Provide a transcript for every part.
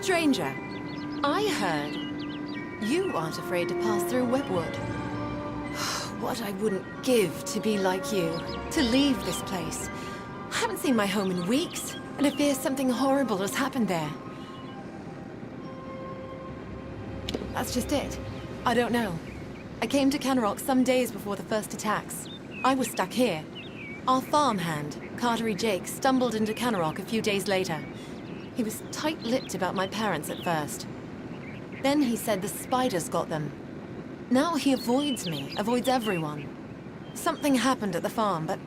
Stranger, I heard you aren't afraid to pass through Webwood. What I wouldn't give to be like you, to leave this place. I haven't seen my home in weeks, and I fear something horrible has happened there. That's just it. I don't know. I came to Canarok some days before the first attacks. I was stuck here. Our farmhand, Cartery Jake, stumbled into Canarok a few days later. He was tight-lipped about my parents at first. Then he said the spiders got them. Now he avoids me, avoids everyone. Something happened at the farm, but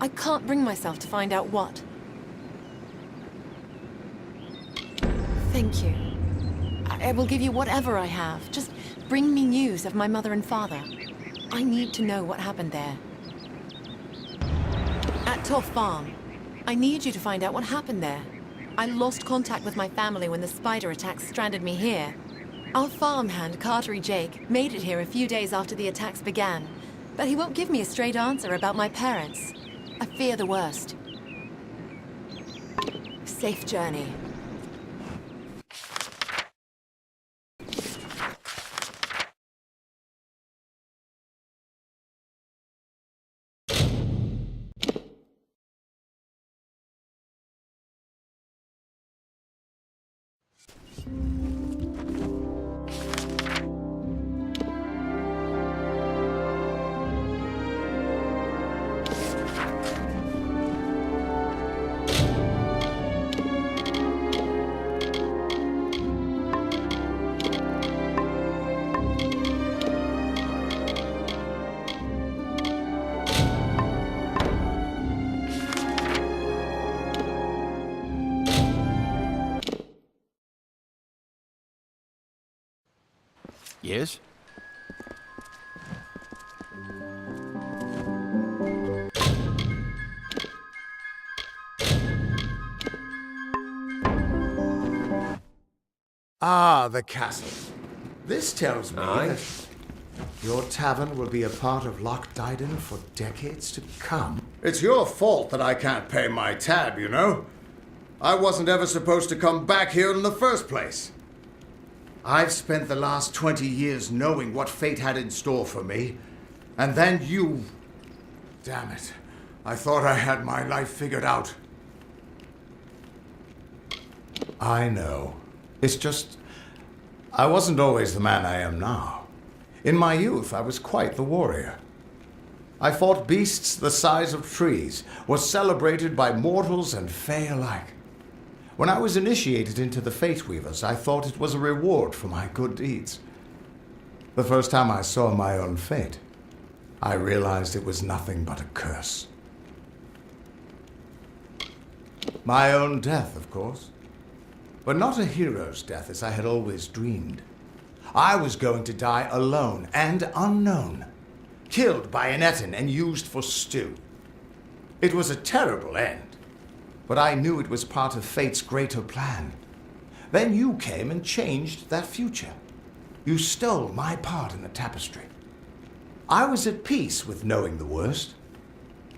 I can't bring myself to find out what. Thank you. I will give you whatever I have. Just bring me news of my mother and father. I need to know what happened there. At Toff Farm, I need you to find out what happened there. I lost contact with my family when the spider attacks stranded me here. Our farmhand, Cartery Jake, made it here a few days after the attacks began, but he won't give me a straight answer about my parents. I fear the worst. Safe journey. Yes? Ah, the castle. This tells me Aye. that your tavern will be a part of Loch Dyden for decades to come. It's your fault that I can't pay my tab, you know? I wasn't ever supposed to come back here in the first place. I've spent the last 20 years knowing what fate had in store for me, and then you... Damn it. I thought I had my life figured out. I know. It's just... I wasn't always the man I am now. In my youth, I was quite the warrior. I fought beasts the size of trees, was celebrated by mortals and fae alike. When I was initiated into the Fate Weavers, I thought it was a reward for my good deeds. The first time I saw my own fate, I realized it was nothing but a curse. My own death, of course. But not a hero's death as I had always dreamed. I was going to die alone and unknown, killed by an Etin and used for stew. It was a terrible end. But I knew it was part of fate's greater plan. Then you came and changed that future. You stole my part in the tapestry. I was at peace with knowing the worst.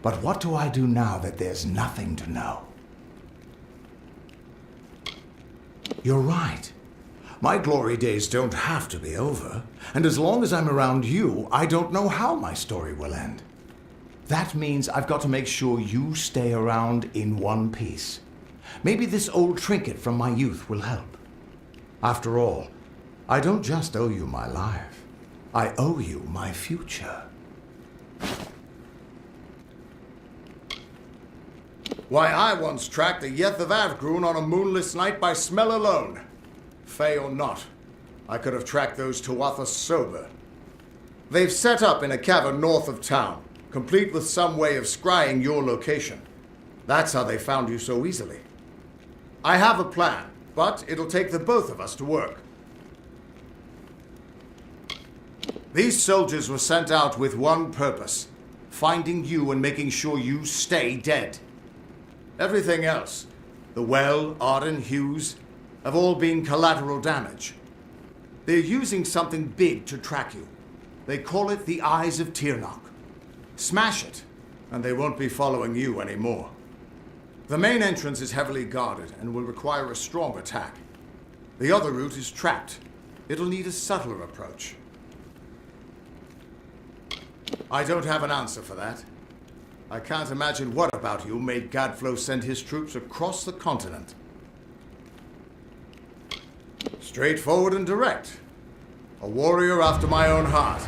But what do I do now that there's nothing to know? You're right. My glory days don't have to be over. And as long as I'm around you, I don't know how my story will end. That means I've got to make sure you stay around in one piece. Maybe this old trinket from my youth will help. After all, I don't just owe you my life. I owe you my future. Why, I once tracked the Yeth of Avgrun on a moonless night by smell alone. Fae or not, I could have tracked those Tuatha sober. They've set up in a cavern north of town, complete with some way of scrying your location. That's how they found you so easily. I have a plan, but it'll take the both of us to work. These soldiers were sent out with one purpose: finding you and making sure you stay dead. Everything else, the Well, Arden, Hughes, have all been collateral damage. They're using something big to track you. They call it the Eyes of Tirnoch. Smash it, and they won't be following you anymore. The main entrance is heavily guarded and will require a strong attack. The other route is trapped. It'll need a subtler approach. I don't have an answer for that. I can't imagine what about you made Gadflow send his troops across the continent. Straightforward and direct. A warrior after my own heart.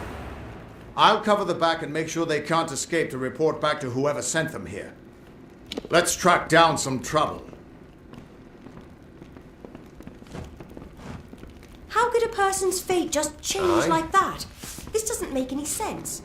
I'll cover the back and make sure they can't escape to report back to whoever sent them here. Let's track down some trouble. How could a person's fate just change like that? This doesn't make any sense.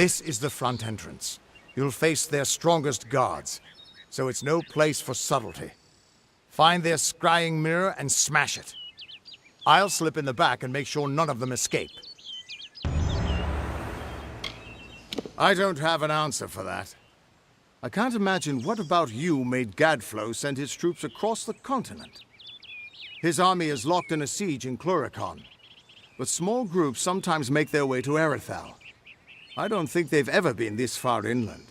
This is the front entrance. You'll face their strongest guards, so it's no place for subtlety. Find their scrying mirror and smash it. I'll slip in the back and make sure none of them escape. I don't have an answer for that. I can't imagine what about you made Gadflow send his troops across the continent. His army is locked in a siege in Cluricon, but small groups sometimes make their way to Erithal. I don't think they've ever been this far inland.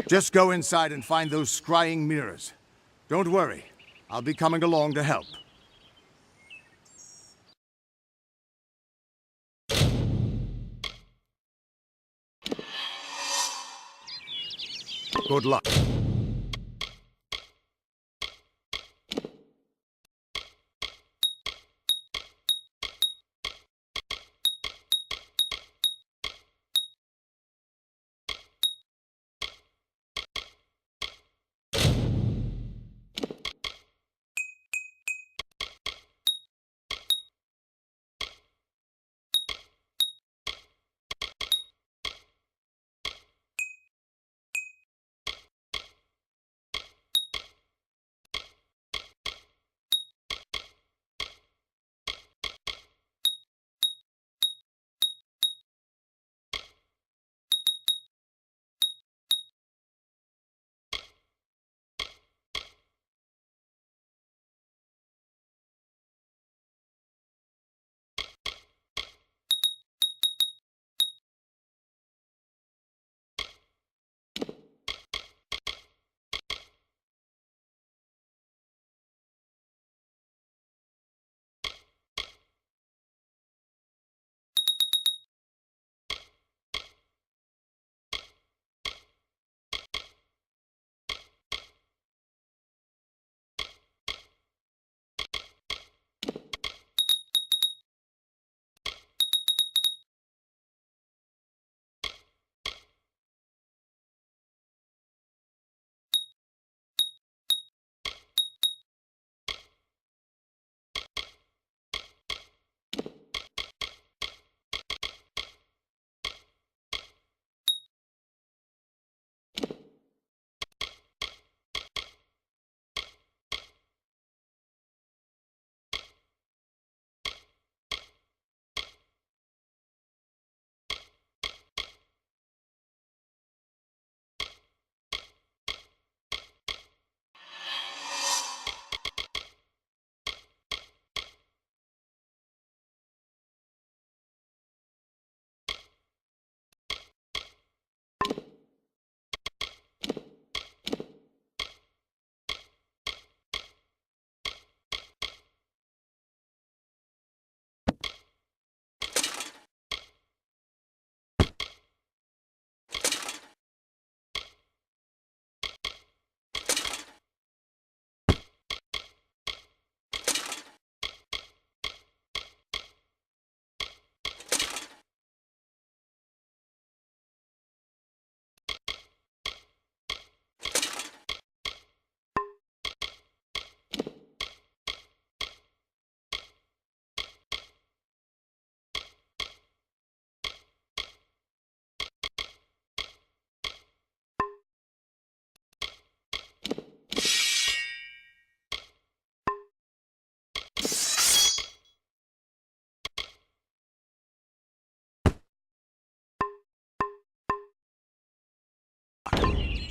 Just go inside and find those scrying mirrors. Don't worry, I'll be coming along to help. Good luck.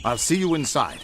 I'll see you inside.